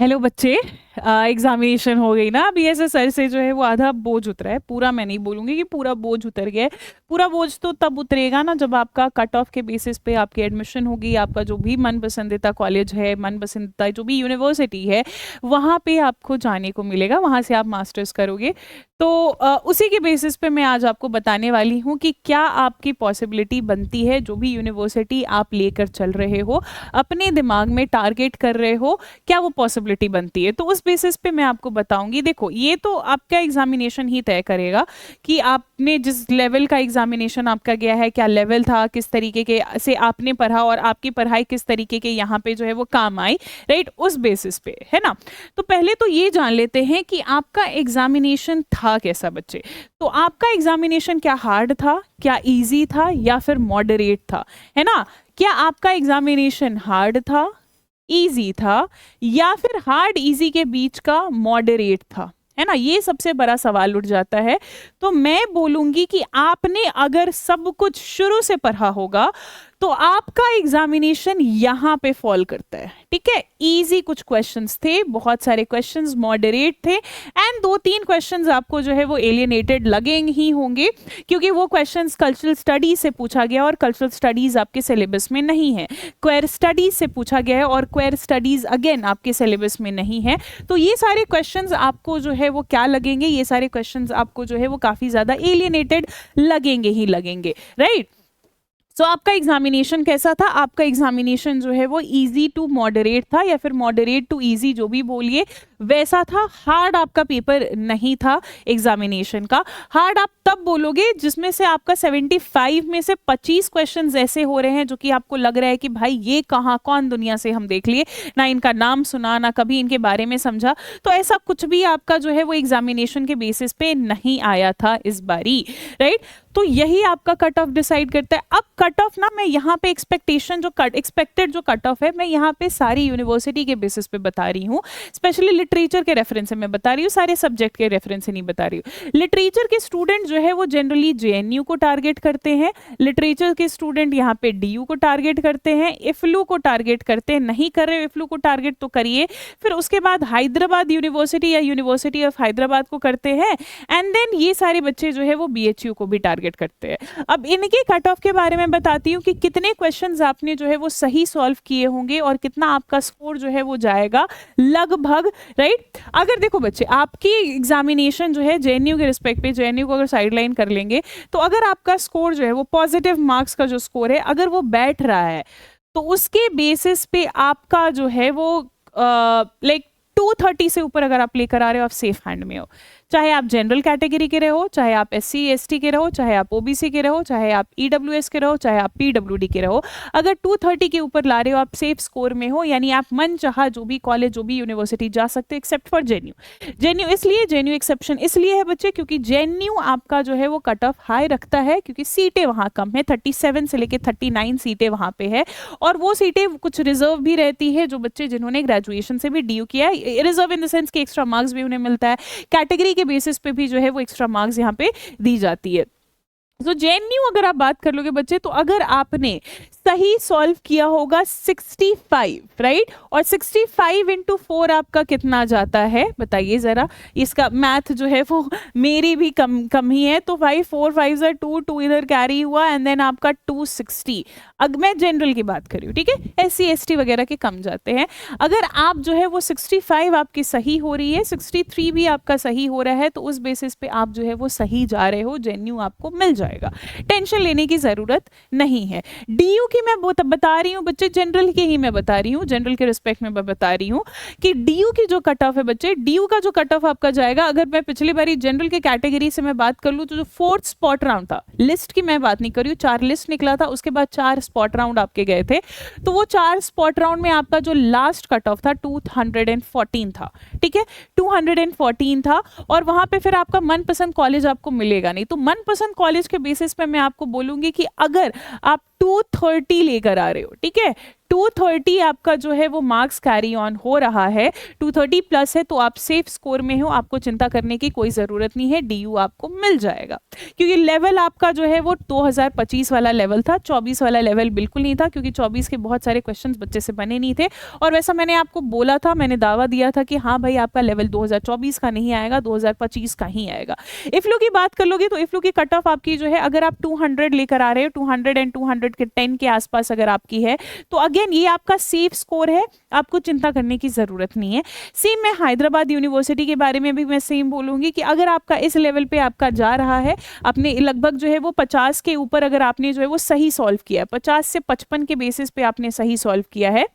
Hello बच्चे। Examination हो गई ना अभी। ऐसे सर से जो है वो आधा बोझ उतरा है। पूरा मैं नहीं बोलूंगी कि पूरा बोझ उतर गया है। पूरा बोझ तो तब उतरेगा ना जब आपका कट ऑफ के बेसिस पे आपकी एडमिशन होगी। आपका जो भी मन पसंदीदा कॉलेज है, मन पसंदीदा जो भी यूनिवर्सिटी है, वहाँ पे आपको जाने को मिलेगा। वहाँ से आप मास्टर्स करोगे। तो उसी के बेसिस पे मैं आज आपको बताने वाली हूँ कि क्या आपकी पॉसिबिलिटी बनती है, जो भी यूनिवर्सिटी आप लेकर चल रहे हो, अपने दिमाग में टारगेट कर रहे हो, क्या वो पॉसिबिलिटी बनती है। तो उस बेसिस पे मैं आपको बताऊंगी। देखो, ये तो आपका एग्जामिनेशन ही तय करेगा कि आपने जिस लेवल का एग्जामिनेशन आपका गया है, क्या लेवल था, किस तरीके के से आपने पढ़ा और आपकी पढ़ाई किस तरीके के यहाँ पे जो है वो काम आई। राइट, उस बेसिस पे है ना। तो पहले तो ये जान लेते हैं कि आपका एग्जामिनेशन था कैसा बच्चे। तो आपका एग्जामिनेशन क्या हार्ड था, क्या इजी था, या फिर मॉडरेट था, है ना। क्या आपका एग्जामिनेशन हार्ड था, इजी था, या फिर हार्ड इजी के बीच का मॉडरेट था, है ना। ये सबसे बड़ा सवाल उठ जाता है। तो मैं बोलूंगी कि आपने अगर सब कुछ शुरू से पढ़ा होगा तो आपका एग्जामिनेशन यहां पे फॉल करता है। ठीक है, इजी कुछ क्वेश्चंस थे, बहुत सारे क्वेश्चंस मॉडरेट थे, एंड दो तीन क्वेश्चंस आपको जो है वो एलियनेटेड लगेंगे ही होंगे, क्योंकि वो क्वेश्चंस कल्चरल स्टडीज से पूछा गया और कल्चरल स्टडीज आपके सिलेबस में नहीं है। क्वेर स्टडीज से पूछा गया है और क्वेर स्टडीज अगेन आपके सिलेबस में नहीं है। तो ये सारे क्वेश्चंस आपको जो है वो क्या लगेंगे, ये सारे क्वेश्चंस आपको जो है वो काफी ज्यादा एलियनेटेड लगेंगे ही लगेंगे। राइट। सो आपका एग्जामिनेशन कैसा था? आपका एग्जामिनेशन जो है वो इजी टू मॉडरेट था, या फिर मॉडरेट टू इजी, जो भी बोलिए वैसा था। हार्ड आपका पेपर नहीं था एग्जामिनेशन का। हार्ड आप तब बोलोगे जिसमें से आपका 75 में से 25 क्वेश्चंस ऐसे हो रहे हैं जो कि आपको लग रहा है कि भाई ये कहाँ, कौन दुनिया से हम देख लिए, ना इनका नाम सुना, ना कभी इनके बारे में समझा। तो ऐसा कुछ भी आपका जो है वो एग्जामिनेशन के बेसिस पे नहीं आया था इस बारी। राइट। तो यही आपका कट ऑफ डिसाइड करता है। अब कट ऑफ ना, मैं यहाँ पे एक्सपेक्टेशन जो एक्सपेक्टेड जो कट ऑफ है, मैं यहाँ पे सारी यूनिवर्सिटी के बेसिस पे बता रही हूँ। स्पेशली लिटरेचर के रेफरेंस से मैं बता रही हूँ, सारे सब्जेक्ट के रेफरेंस से नहीं बता रही हूँ। लिटरेचर के स्टूडेंट जो है वो जनरली जेएनयू को टारगेट करते हैं। लिटरेचर के स्टूडेंट यहाँ पे डीयू को टारगेट करते हैं, इफ्लू को टारगेट करते हैं। नहीं कर रहे इफ्लू को टारगेट तो करिए। फिर उसके बाद हैदराबाद यूनिवर्सिटी या यूनिवर्सिटी ऑफ हैदराबाद को करते हैं, एंड देन ये सारे बच्चे जो है वो बीएचयू को भी टारगेट करते हैं। अब इनके कट ऑफ के बारे में बताती हूँ कि कितने क्वेश्चंस आपने जो है वो सही सॉल्व किए होंगे और कितना आपका स्कोर जो है वो जाएगा लगभग। राइट। अगर देखो बच्चे, आपकी एग्जामिनेशन जो है जेएनयू के रिस्पेक्ट पे, जेएनयू को अगर साइडलाइन कर लेंगे, तो अगर आपका स्कोर जो है वो पॉजिटिव मार्क्स का जो स्कोर है अगर वो बैठ रहा है, तो उसके बेसिस पे आपका जो है वो लाइक 230 से ऊपर अगर आप लेकर आ रहे हो, आप सेफ हैंड में हो। चाहे आप जनरल कैटेगरी के रहो, चाहे आप एससी एसटी के रहो, चाहे आप ओबीसी के रहो, चाहे आप ईडब्ल्यूएस के रहो, चाहे आप पीडब्ल्यूडी के रहो, अगर 230 के ऊपर ला रहे हो, आप सेफ स्कोर में हो। यानी आप मन चाहा जो भी कॉलेज, जो भी यूनिवर्सिटी जा सकते हो, एक्सेप्ट फॉर जेएनयू। जेएनयू इसलिए, जेएनयू एक्सेप्शन इसलिए है बच्चे, क्योंकि जेएनयू आपका जो है वो कट ऑफ हाई रखता है, क्योंकि सीटें वहां कम है। 37 से लेकर 39 सीटें वहां पे है, और वो सीटें कुछ रिजर्व भी रहती है। जो बच्चे जिन्होंने ग्रेजुएशन से भी डीयू किया है, रिजर्व इन द सेंस कि एक्स्ट्रा मार्क्स भी उन्हें मिलता है, कैटेगरी के बेसिस पे भी जो है वो एक्स्ट्रा मार्क्स यहाँ पे दी जाती है। तो जेएनयू अगर आप बात कर लोगे बच्चे, तो अगर आपने सही सॉल्व किया होगा 65, राइट, और 65 इंटू 4 आपका कितना जाता है बताइए जरा। इसका मैथ जो है वो मेरी भी कम ही है। तो 5 4 5 are 2 2 इधर कैरी हुआ, एंड देन आपका 260। अब मैं जनरल की बात कर रही हूँ, ठीक है, एससी एसटी वगैरह के कम जाते हैं। अगर आप जो है वो 65 आपकी सही हो रही है, 63 भी आपका सही हो रहा है, तो उस बेसिस पे आप जो है वो सही जा रहे हो, जेएनयू आपको मिल जाएगा। टेंशन लेने की जरूरत नहीं है। डीयू की मैं बता रही हूँ बच्चे, जनरल की ही मैं बता रही हूँ, जनरल के रिस्पेक्ट में मैं बता रही हूँ कि डीयू की जो कट ऑफ है बच्चे, डीयू का जो कट ऑफ आपका जाएगा, अगर मैं पिछली बारी जनरल के कैटेगरी से मैं बात कर लूँ, तो जो 4th स्पॉट राउंड था, लिस्ट की मैं बात नहीं कर रही हूँ, 4 लिस्ट निकला था, उसके बाद 4 स्पॉट राउंड आपके गए थे। तो वो 4 स्पॉट राउंड में आपका जो लास्ट कट ऑफ था 214 था। ठीक है, 214 था, और वहां पे फिर आपका मनपसंद कॉलेज आपको मिलेगा नहीं। तो मनपसंद कॉलेज के बेसिस पे मैं आपको बोलूंगी कि अगर आप 230 लेकर आ रहे हो, ठीक है, 230 आपका जो है वो मार्क्स कैरी ऑन हो रहा है, 230 प्लस है तो आप सेफ स्कोर में हो, आपको चिंता करने की कोई ज़रूरत नहीं है, DU आपको मिल जाएगा। क्योंकि लेवल आपका जो है वो 2025 वाला लेवल था, 24 वाला लेवल बिल्कुल नहीं था, क्योंकि 24 के बहुत सारे क्वेश्चंस बच्चे से बने नहीं थे। और वैसा मैंने आपको बोला था, मैंने दावा दिया था कि हाँ भाई आपका लेवल 2024 का नहीं आएगा, 2025 का ही आएगा। इफ्लू की बात कर लोगे तो इफ्लू की कट ऑफ आपकी जो है, अगर आप 200 लेकर आ रहे हो, 200 एंड 200 के 10 के आसपास अगर आपकी है, तो अगेन ये आपका सेफ स्कोर है, आपको चिंता करने की ज़रूरत नहीं है। सेम मैं हैदराबाद यूनिवर्सिटी के बारे में भी मैं सेम बोलूँगी कि अगर आपका इस लेवल पे आपका जा रहा है, आपने लगभग जो है वो 50 के ऊपर अगर आपने जो है वो सही सॉल्व किया, 50 से 55 के बेसिस पे आपने सही सॉल्व किया है,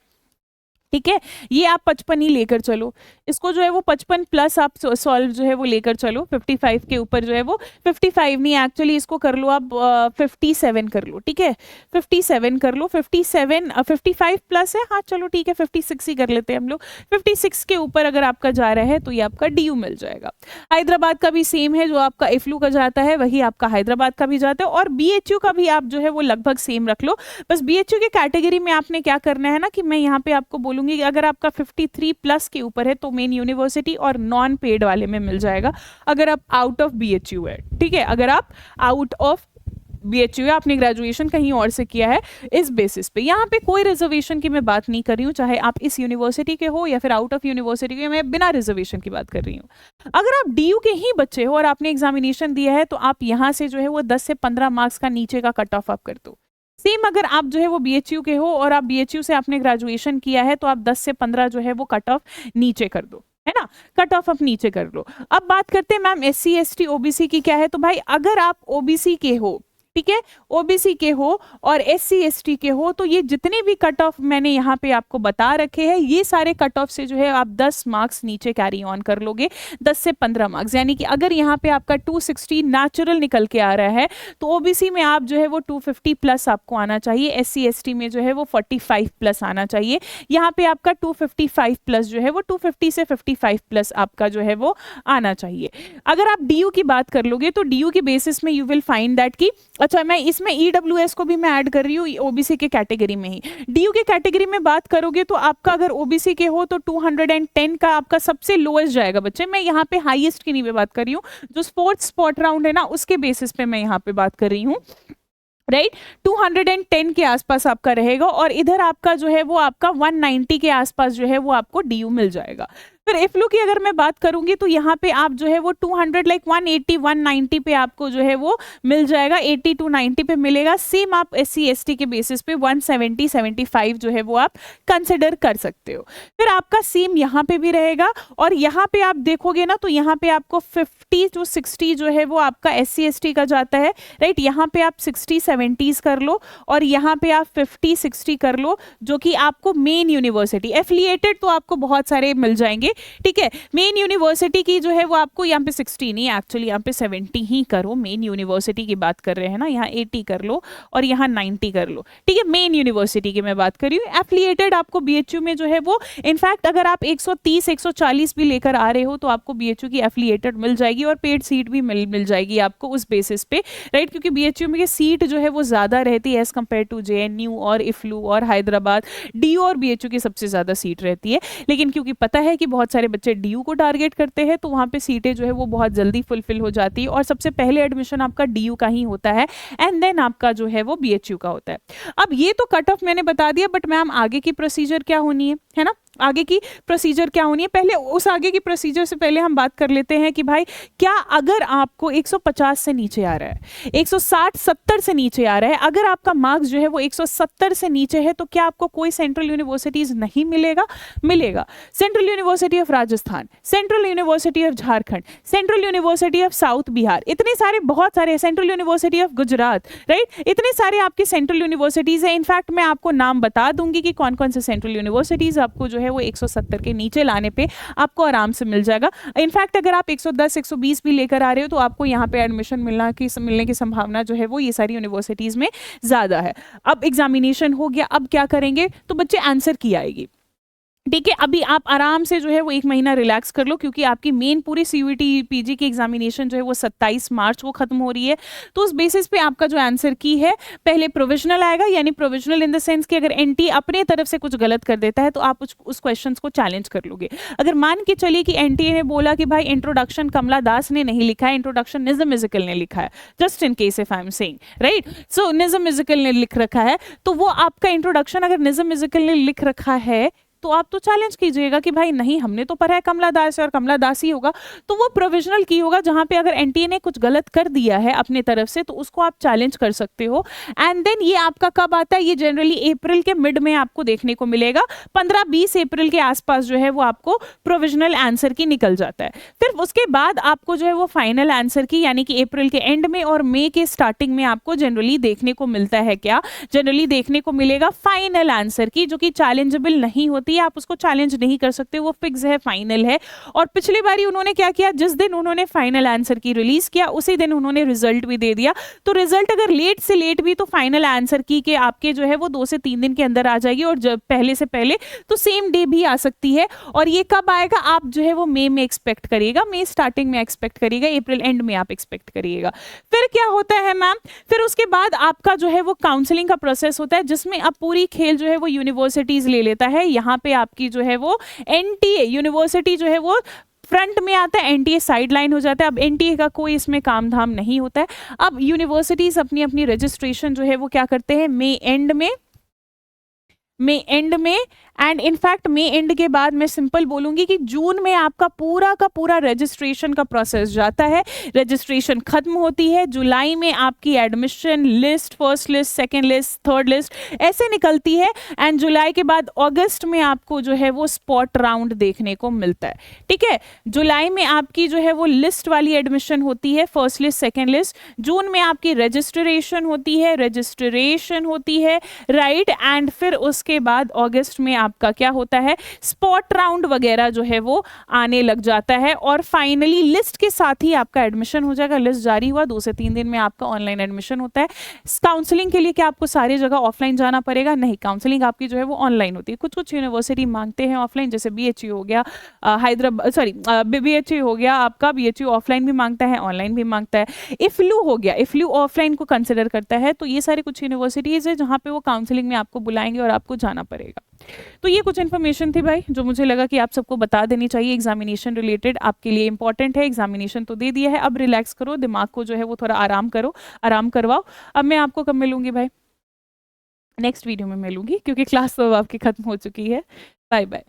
ठीक है, ये आप 55 ही लेकर चलो, इसको जो है वो 55 प्लस आप सॉल्व जो है वो लेकर चलो, 55 के ऊपर जो है वो 55 नहीं एक्चुअली इसको कर लो आप 57 कर लो, ठीक है, 57 कर लो, 55 प्लस है, हाँ चलो ठीक है 56 ही कर लेते हैं हम लोग, 56 के ऊपर अगर आपका जा रहा है तो ये आपका DU मिल जाएगा। हैदराबाद का भी सेम है, जो आपका इफ्लू का जाता है वही आपका हैदराबाद का भी जाता है, और BHU का भी आप जो है वो लगभग सेम रख लो। बस BHU के कैटेगरी में आपने क्या करना है ना, कि मैं यहाँ पे आपको बोलूँगी कि अगर आपका 53 प्लस के ऊपर है तो मेन यूनिवर्सिटी और नॉन पेड वाले में मिल जाएगा, अगर आप आउट ऑफ BHU है, ठीक है, अगर आप आउट ऑफ BHU है, आपने ग्रेजुएशन कहीं और से किया है, इस बेसिस पे यहाँ पे कोई रिजर्वेशन की मैं बात नहीं कर रही हूँ, चाहे आप इस यूनिवर्सिटी के हो या फिर आउट ऑफ यूनिवर्सिटी के, मैं बिना रिजर्वेशन की बात कर रही हूँ। अगर आप DU के ही बच्चे हो और आपने एग्जामिनेशन दिया है, तो आप यहाँ से जो है वो 10 से 15 मार्क्स का नीचे का कट ऑफ आप कर दो। सेम अगर आप जो है वो BHU के हो और आप BHU से आपने ग्रेजुएशन किया है, तो आप 10 से 15 जो है वो कट ऑफ नीचे कर दो, है ना, कट ऑफ आप नीचे कर लो। अब बात करते हैं मैम SC ST OBC की क्या है, तो भाई अगर आप OBC के हो, ठीक है, OBC के हो और SC ST के हो, तो ये जितने भी कट ऑफ मैंने यहाँ पे आपको बता रखे हैं, ये सारे कट ऑफ से जो है आप 10 मार्क्स नीचे कैरी ऑन कर लोगे, 10 से 15 मार्क्स, यानी कि अगर यहाँ पे आपका 260 नेचुरल निकल के आ रहा है, तो OBC में आप जो है वो 250 प्लस आपको आना चाहिए, SC ST में जो है वो 45 प्लस आना चाहिए, यहाँ पे आपका 255 प्लस जो है वो 250 से 55 प्लस आपका जो है वो आना चाहिए। अगर आप DU की बात कर लोगे, तो DU के बेसिस में यू विल फाइंड दैट कि अच्छा, मैं इसमें EWS को भी मैं ऐड कर रही हूँ OBC के कैटेगरी में ही। DU के कैटेगरी में बात करोगे तो आपका अगर OBC के हो तो 210 का आपका सबसे लोएस्ट जाएगा बच्चे, मैं यहाँ पे हाईएस्ट की नहीं बात कर रही हूँ, जो स्पोर्ट्स स्पॉट राउंड है ना उसके बेसिस पे मैं यहाँ पे बात कर रही हूँ, राइट, 210 के आसपास आपका रहेगा, और इधर आपका जो है वो आपका 190 के आसपास जो है वो आपको DU मिल जाएगा। फिर इफ्लू की अगर मैं बात करूंगी तो यहाँ पे आप जो है वो 200 लाइक 180 190 पे आपको जो है वो मिल जाएगा, 80 to 90 पे मिलेगा। सेम आप SC ST के बेसिस पे 170 75 जो है वो आप कंसिडर कर सकते हो। फिर आपका सेम यहाँ पे भी रहेगा, और यहाँ पे आप देखोगे ना तो यहाँ पे आपको 50 to 60 जो है वो आपका SC ST का जाता है, राइट, यहाँ पे आप 60 70s कर लो, और यहाँ पे आप 50 60 कर लो, जो कि आपको मेन यूनिवर्सिटी एफिलिएटेड तो आपको बहुत सारे मिल जाएंगे, ठीक है, मेन यूनिवर्सिटी की जो है वो आपको यहाँ पे 60 नहीं, एक्चुअली यहाँ पे 70 ही करो, मेन यूनिवर्सिटी की बात कर रहे हैं ना, यहाँ 80 कर लो और यहाँ 90 कर लो, ठीक है, मेन यूनिवर्सिटी की मैं बात कर रही हूँ। एफिलिएटेड आपको BHU में जो है वो इनफैक्ट अगर आप 130 140 भी लेकर आ रहे हो तो आपको BHU की एफिलिएटेड मिल जाएगी, और पेड सीट भी मिल जाएगी आपको उस बेसिस पे, राइट, क्योंकि BHU में सीट जो है वो ज़्यादा रहती है एज कम्पेयर टू JNU और इफ्लू और हैदराबाद। DU और BHU की सबसे ज़्यादा सीट रहती है, लेकिन क्योंकि पता है कि बहुत सारे बच्चे DU को टारगेट करते हैं, तो वहाँ पे सीटें जो है वो बहुत जल्दी फुलफिल हो जाती है, और सबसे पहले एडमिशन आपका DU का ही होता है, एंड देन आपका जो है वो BHU का होता है। अब ये तो कट ऑफ मैंने बता दिया, बट मैम आगे की प्रोसीजर क्या होनी है ना, आगे की प्रोसीजर क्या होनी है, पहले उस आगे की प्रोसीजर से पहले हम बात कर लेते हैं कि भाई क्या अगर आपको 150 से नीचे आ रहा है, 160 70 से नीचे आ रहा है, अगर आपका मार्क्स जो है वो 170 से नीचे है, तो क्या आपको कोई सेंट्रल यूनिवर्सिटीज नहीं मिलेगा? मिलेगा। Central university of Rajasthan, central university of Jharkhand, central university of south Bihar, इतने सारे बहुत सारे, central university of Gujarat, right, इतने सारे आपके सेंट्रल यूनिवर्सिटीज है। इनफैक्ट मैं आपको नाम बता दूंगी कि कौन कौन से सेंट्रल यूनिवर्सिटीज आपको जो है वो 170 के नीचे लाने पे आपको आराम से मिल जाएगा। इनफैक्ट अगर आप 110 120 भी लेकर आ रहे हो तो आपको यहाँ पे एडमिशन मिलने की संभावना जो है वो ये सारी यूनिवर्सिटीज में ज्यादा है। अब एग्जामिनेशन हो गया, अब क्या करेंगे, तो बच्चे आंसर की आएगी, ठीक है, अभी आप आराम से जो है वो 1 महीना रिलैक्स कर लो, क्योंकि आपकी मेन पूरी सीयूईटी पीजी की एग्जामिनेशन जो है वो 27 मार्च को खत्म हो रही है। तो उस बेसिस पे आपका जो आंसर की है, पहले प्रोविजनल आएगा, यानी प्रोविजनल इन द सेंस कि अगर एनटीए अपने तरफ से कुछ गलत कर देता है तो आप उस क्वेश्चन को चैलेंज कर लोगे। अगर मान के चलिए कि एनटीए ने बोला कि भाई इंट्रोडक्शन कमला दास ने नहीं लिखा है, इंट्रोडक्शन निज़म म्यूजिकल ने लिखा है, just in case if I am saying, right, so Nizam musical ने लिख रखा है, तो वो आपका इंट्रोडक्शन अगर निज़म म्यूजिकल ने लिख रखा है तो आप तो चैलेंज कीजिएगा कि भाई नहीं, हमने तो पढ़ा है कमला दास और कमला दास ही होगा। तो वो प्रोविजनल की होगा, जहां पे अगर एनटीए ने कुछ गलत कर दिया है अपने तरफ से तो उसको आप चैलेंज कर सकते हो। एंड देन ये आपका कब आता है, ये जनरली अप्रैल के मिड में आपको देखने को मिलेगा, 15-20 अप्रैल के आसपास जो है वो आपको प्रोविजनल आंसर की निकल जाता है। फिर उसके बाद आपको जो है वो फाइनल आंसर की, यानी कि अप्रैल के एंड में और मई के स्टार्टिंग में आपको जनरली देखने को मिलता है, क्या जनरली देखने को मिलेगा फाइनल आंसर की, जो कि चैलेंजेबल नहीं होती, आप उसको चैलेंज नहीं कर सकते, वो फिक्स है, फाइनल है। और पिछली बारी उन्होंने क्या किया, जिस दिन उन्होंने फाइनल आंसर की रिलीज किया उसी दिन उन्होंने रिजल्ट भी दे दिया। तो रिजल्ट अगर लेट से लेट भी, तो फाइनल आंसर की के आपके जो है वो 2 से 3 दिन के अंदर आ जाएगी, और जब पहले से पहले तो सेम डे भी आ सकती है। और ये कब आएगा, आप जो है वो मई में एक्सपेक्ट करिएगा, मई स्टार्टिंग में एक्सपेक्ट करिएगा, अप्रैल एंड में आप एक्सपेक्ट करिएगा। फिर क्या होता है मैम, फिर उसके बाद आपका जो है वो काउंसलिंग का प्रोसेस होता है, जिसमें अब पूरी खेल जो है वो यूनिवर्सिटीज ले लेता है। यहाँ पे आपकी जो है वो एनटीए यूनिवर्सिटी जो है वो फ्रंट में आता है, एनटीए साइड लाइन हो जाता है। अब एनटीए का कोई इसमें काम धाम नहीं होता है। अब यूनिवर्सिटीज अपनी अपनी रजिस्ट्रेशन जो है वो क्या करते हैं, मई एंड में एंड इनफैक्ट मई एंड के बाद मैं सिंपल बोलूंगी कि जून में आपका पूरा का पूरा रजिस्ट्रेशन का प्रोसेस जाता है, रजिस्ट्रेशन खत्म होती है। जुलाई में आपकी admission list, first list, second list, third list ऐसे निकलती है। एंड जुलाई के बाद अगस्त में आपको जो है वो स्पॉट राउंड देखने को मिलता है। ठीक है, जुलाई में आपकी जो है वो लिस्ट वाली एडमिशन होती है, फर्स्ट लिस्ट, सेकेंड लिस्ट। जून में आपकी रजिस्ट्रेशन होती है, राइट। एंड फिर उसके बाद अगस्त में आपका क्या होता है, स्पॉट राउंड वगैरह जो है वो आने लग जाता है। और फाइनली लिस्ट के साथ ही आपका एडमिशन हो जाएगा। लिस्ट जारी हुआ 2 से 3 दिन में आपका ऑनलाइन एडमिशन होता है। काउंसलिंग के लिए क्या आपको सारी जगह ऑफलाइन जाना पड़ेगा? नहीं, काउंसलिंग आपकी जो है वो ऑनलाइन होती है। कुछ कुछ यूनिवर्सिटी मांगते हैं ऑफलाइन, जैसे बीएचयू हो गया, हैदराबाद, सॉरी बीएचयू हो गया आपका, बीएचयू ऑफलाइन भी मांगता है, ऑनलाइन भी मांगता है। इफ्लू हो गया, इफ्लू ऑफलाइन को कंसिडर करता है। तो ये सारे कुछ यूनिवर्सिटीज है जहाँ पे वो काउंसलिंग में आपको बुलाएंगे और आपको जाना पड़ेगा। तो ये कुछ इन्फॉर्मेशन थी भाई, जो मुझे लगा कि आप सबको बता देनी चाहिए, एग्जामिनेशन रिलेटेड आपके लिए इंपॉर्टेंट है। एग्जामिनेशन तो दे दिया है, अब रिलैक्स करो, दिमाग को जो है वो थोड़ा आराम करो, आराम करवाओ। अब मैं आपको कब मिलूंगी भाई? नेक्स्ट वीडियो में मिलूंगी, क्योंकि क्लास तो अब आपकी खत्म हो चुकी है। Bye bye.